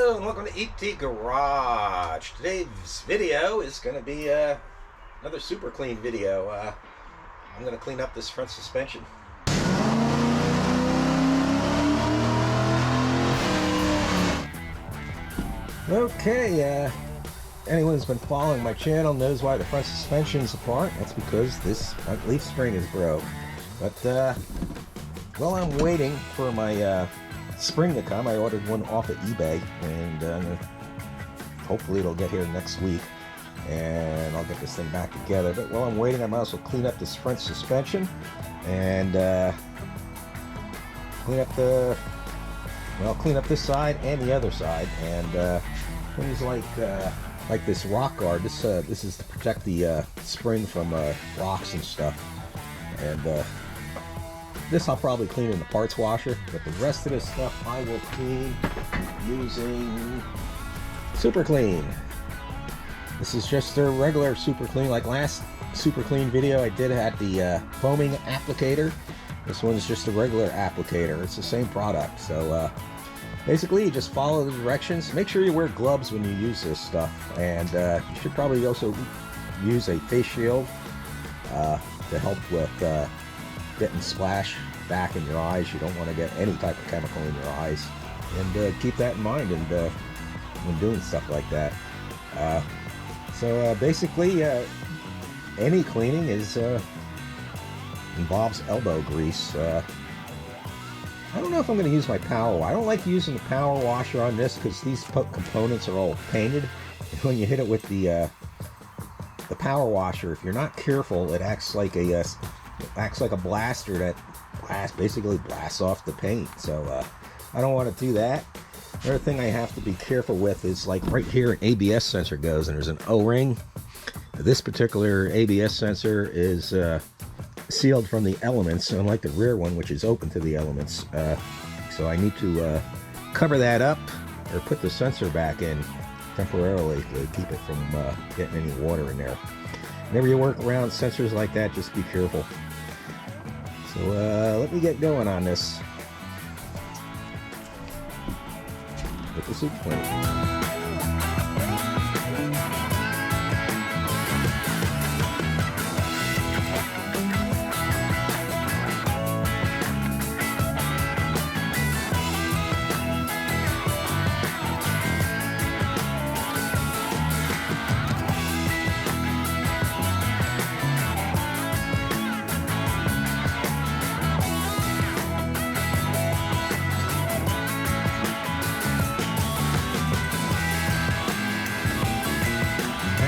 Hello and welcome to ET Garage. Today's video is going to be another super clean video. I'm going to clean up this front suspension. Okay, anyone who's been following my channel knows why the front suspension's apart. That's because this front leaf spring is broke. But while I'm waiting for my spring to come, I ordered one off of eBay, and hopefully it'll get here next week and I'll get this thing back together. But while I'm waiting, I might also clean up this front suspension and clean up this side and the other side, and things like this rock guard. This is to protect the spring from rocks and stuff, and this I'll probably clean in the parts washer, but the rest of this stuff I will clean using Superclean. This is just a regular Superclean. Like last Superclean video I did had the foaming applicator. This one's just a regular applicator. It's the same product. So basically you just follow the directions. Make sure you wear gloves when you use this stuff, and you should probably also use a face shield to help with getting splash back in your eyes. You don't want to get any type of chemical in your eyes, and keep that in mind and when doing stuff like that. So basically any cleaning involves elbow grease. I don't know if I'm going to use my power wash. I don't like using the power washer on this because these components are all painted, and when you hit it with the power washer, if you're not careful, it acts like a blaster that basically blasts off the paint. So I don't want to do that. Another thing I have to be careful with is, like, right here an ABS sensor goes, and there's an O-ring. This particular ABS sensor is sealed from the elements, unlike the rear one, which is open to the elements. So I need to cover that up or put the sensor back in temporarily to keep it from getting any water in there. Whenever you work around sensors like that, just be careful. So let me get going on this with the Superclean.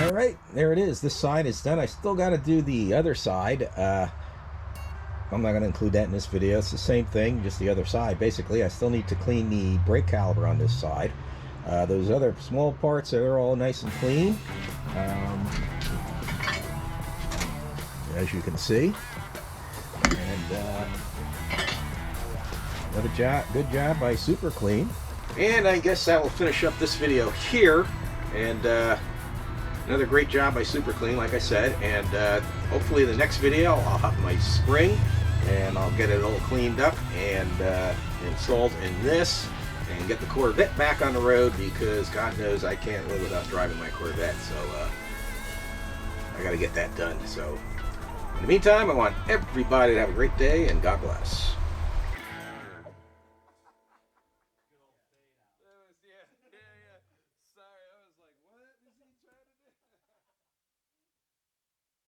Alright, there it is. This side is done. I still got to do the other side. I'm not going to include that in this video. It's the same thing, just the other side. Basically, I still need to clean the brake caliper on this side. Those other small parts are all nice and clean, as you can see. And another good job by Superclean. And I guess that will finish up this video here. And another great job by Superclean, like I said, and hopefully the next video I'll have my spring and I'll get it all cleaned up and installed in this, and get the Corvette back on the road, because God knows I can't live without driving my Corvette. So I got to get that done. So in the meantime, I want everybody to have a great day, and God bless.